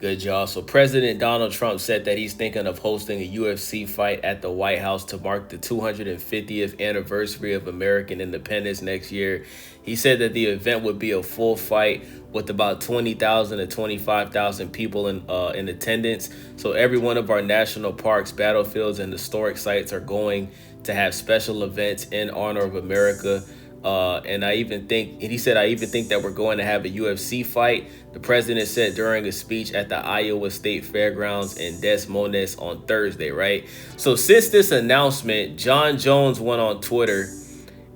Good, y'all. So President Donald Trump said that he's thinking of hosting a UFC fight at the White House to mark the 250th anniversary of American independence next year. He said that the event would be a full fight with about 20,000 to 25,000 people in attendance. So every one of our national parks, battlefields, and historic sites are going to have special events in honor of America. And he said, I even think that we're going to have a UFC fight. The president said during a speech at the Iowa State Fairgrounds in Des Moines on Thursday, right? So since this announcement, John Jones went on Twitter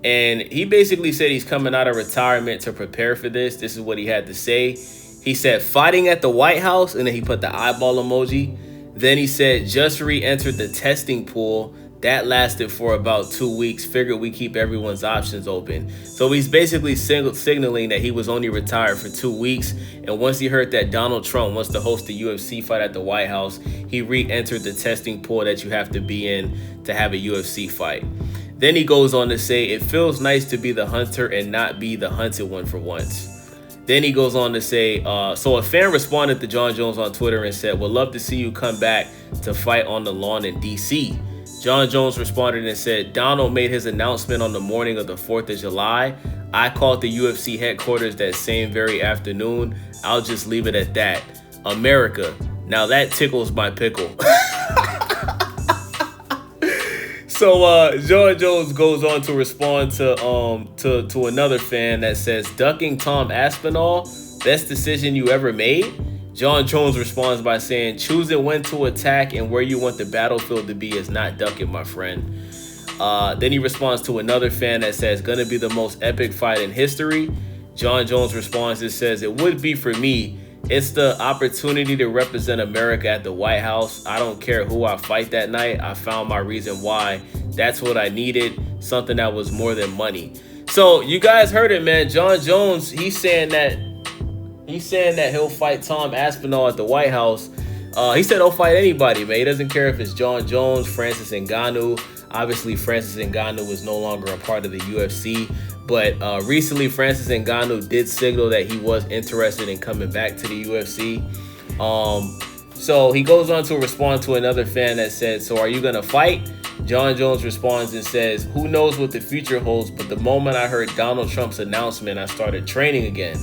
and he basically said he's coming out of retirement to prepare for this. This is what he had to say. He said, fighting at the White House, and then he put the eyeball emoji. Then he said, just re-entered the testing pool. That lasted for about 2 weeks. Figured we keep everyone's options open. So he's basically signaling that he was only retired for 2 weeks. And once he heard that Donald Trump wants to host a UFC fight at the White House, he re-entered the testing pool that you have to be in to have a UFC fight. Then he goes on to say, it feels nice to be the hunter and not be the hunted one for once. Then he goes on to say, so a fan responded to John Jones on Twitter and said, would love to see you come back to fight on the lawn in D.C. John Jones responded and said, Donald made his announcement on the morning of the 4th of July. I called the UFC headquarters that same very afternoon. I'll just leave it at that. America. Now that tickles my pickle. So John Jones goes on to respond to another fan that says, ducking Tom Aspinall, best decision you ever made? John Jones responds by saying, choosing when to attack and where you want the battlefield to be is not ducking, my friend. Then he responds to another fan that says, gonna be the most epic fight in history. John Jones responds and says, it would be for me. It's the opportunity to represent America at the White House. I don't care who I fight that night. I found my reason why. That's what I needed. Something that was more than money. So you guys heard it, man. John Jones, he's saying that he'll fight Tom Aspinall at the White House. He said he'll fight anybody, man. He doesn't care if it's John Jones, Francis Ngannou. Obviously, Francis Ngannou is no longer a part of the UFC. But recently, Francis Ngannou did signal that he was interested in coming back to the UFC. So he goes on to respond to another fan that said, so are you going to fight? John Jones responds and says, who knows what the future holds, but the moment I heard Donald Trump's announcement, I started training again.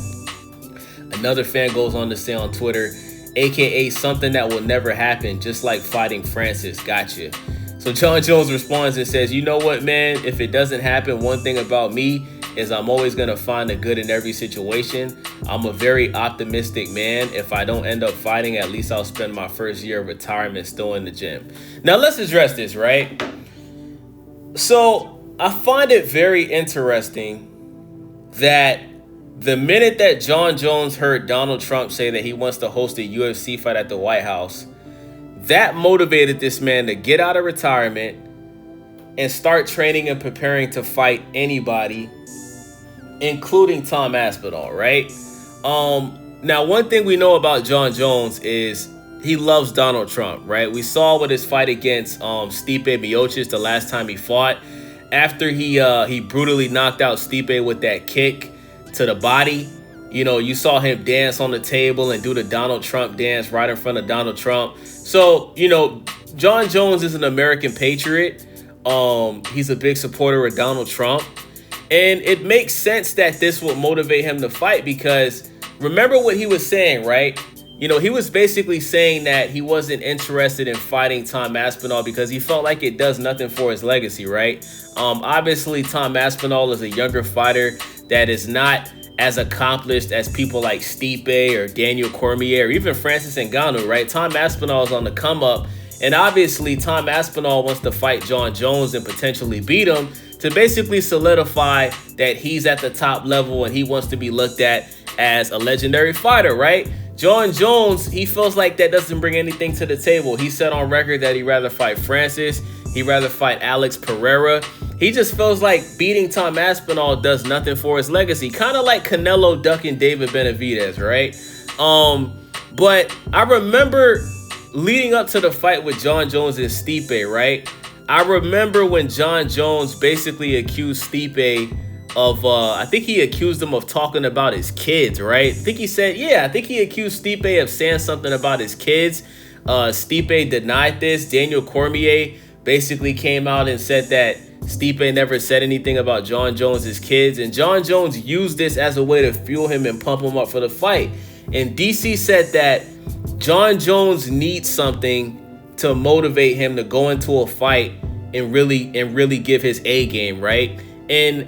Another fan goes on to say on Twitter, aka something that will never happen, just like fighting Francis. Gotcha. So John Jones responds and says, you know what, man? If it doesn't happen, one thing about me is I'm always going to find the good in every situation. I'm a very optimistic man. If I don't end up fighting, at least I'll spend my first year of retirement still in the gym. Now, let's address this, right? So I find it very interesting that the minute that John Jones heard Donald Trump say that he wants to host a UFC fight at the White House, that motivated this man to get out of retirement and start training and preparing to fight anybody, including Tom Aspinall, right? Now, one thing we know about John Jones is he loves Donald Trump, right? We saw with his fight against Stipe Miocic the last time he fought. After he brutally knocked out Stipe with that kick to the body, you know, you saw him dance on the table and do the Donald Trump dance right in front of Donald Trump. So, you know, John Jones is an American patriot. He's a big supporter of Donald Trump. And it makes sense that this will motivate him to fight because remember what he was saying, right? You know, he was basically saying that he wasn't interested in fighting Tom Aspinall because he felt like it does nothing for his legacy, right? Obviously, Tom Aspinall is a younger fighter that is not as accomplished as people like Stipe or Daniel Cormier or even Francis Ngannou, right? Tom Aspinall is on the come up. And obviously, Tom Aspinall wants to fight John Jones and potentially beat him to basically solidify that he's at the top level and he wants to be looked at as a legendary fighter, right? John Jones, he feels like that doesn't bring anything to the table. He said on record that he'd rather fight Francis. He'd rather fight Alex Pereira. He just feels like beating Tom Aspinall does nothing for his legacy. Kind of like Canelo ducking David Benavidez, right? But I remember leading up to the fight with John Jones and Stipe, right? I remember when John Jones basically accused Stipe I think he accused him of talking about his kids, right? I think he said, yeah, I think he accused Stipe of saying something about his kids. Stipe denied this. Daniel Cormier basically came out and said that Stipe never said anything about Jon Jones' kids, and Jon Jones used this as a way to fuel him and pump him up for the fight. And DC said that Jon Jones needs something to motivate him to go into a fight and really give his A game, right? And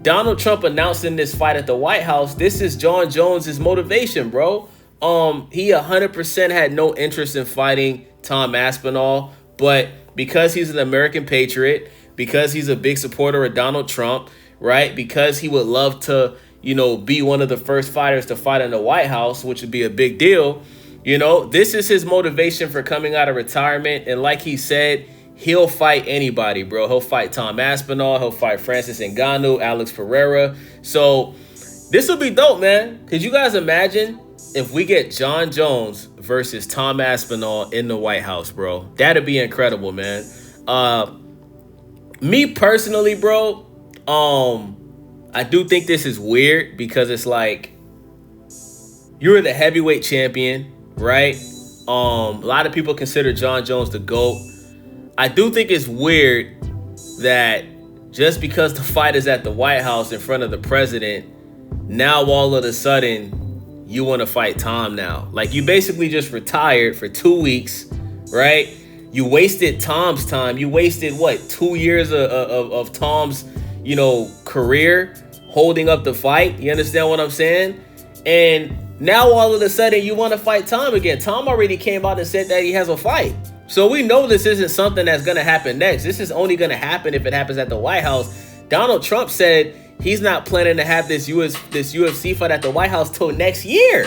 Donald Trump announcing this fight at the White House, this is Jon Jones' motivation, bro. He 100% had no interest in fighting Tom Aspinall, but because he's an American patriot, because he's a big supporter of Donald Trump, right? Because he would love to, be one of the first fighters to fight in the White House, which would be a big deal. This is his motivation for coming out of retirement. And like he said, he'll fight anybody, bro. He'll fight Tom Aspinall. He'll fight Francis Ngannou, Alex Pereira. So this will be dope, man. Could you guys imagine if we get Jon Jones versus Tom Aspinall in the White House, bro? That'd be incredible, man. Me personally, bro, I do think this is weird because it's like you're the heavyweight champion, right? A lot of people consider Jon Jones the GOAT. I do think it's weird that just because the fight is at the White House in front of the president, now all of a sudden you want to fight Tom now. Like, you basically just retired for 2 weeks, right? You wasted Tom's time. You wasted, 2 years of Tom's, career holding up the fight. You understand what I'm saying? And now all of a sudden you want to fight Tom again. Tom already came out and said that he has a fight. So we know this isn't something that's going to happen next. This is only going to happen if it happens at the White House. Donald Trump said he's not planning to have this UFC fight at the White House till next year.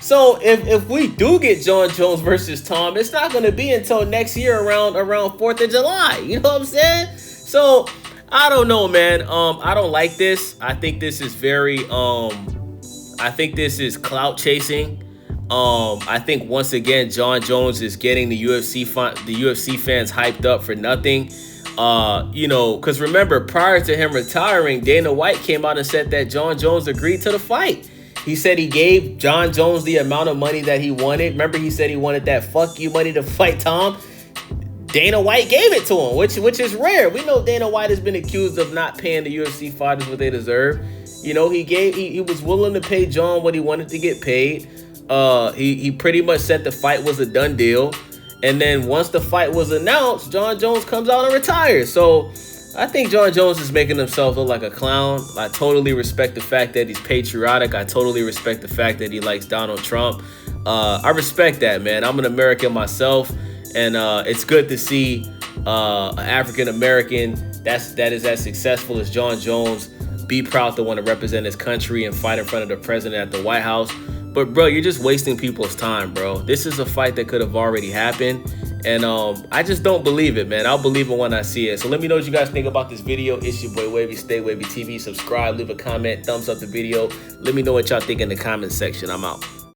So if we do get Jon Jones versus Tom, it's not going to be until next year around 4th of July. You know what I'm saying? So I don't know, man. I don't like this. I think this is I think this is clout chasing. I think once again Jon Jones is getting the UFC fans hyped up for nothing. Because remember, prior to him retiring, Dana White came out and said that Jon Jones agreed to the fight. He said he gave Jon Jones the amount of money that he wanted. Remember, he said he wanted that fuck you money to fight Tom. Dana White gave it to him, which is rare. We know Dana White has been accused of not paying the UFC fighters what they deserve. He was willing to pay Jon what he wanted to get paid. He pretty much said the fight was a done deal. And then once the fight was announced, Jon Jones comes out and retires. So I think Jon Jones is making himself look like a clown. I totally respect the fact that he's patriotic. I totally respect the fact that he likes Donald Trump. I respect that, man. I'm an American myself, and it's good to see an African American that is as successful as Jon Jones be proud to want to represent his country and fight in front of the president at the White House. But bro, you're just wasting people's time, bro. This is a fight that could have already happened. And I just don't believe it, man. I'll believe it when I see it. So let me know what you guys think about this video. It's your boy Wavy. Stay Wavy TV. Subscribe, leave a comment, thumbs up the video. Let me know what y'all think in the comment section. I'm out.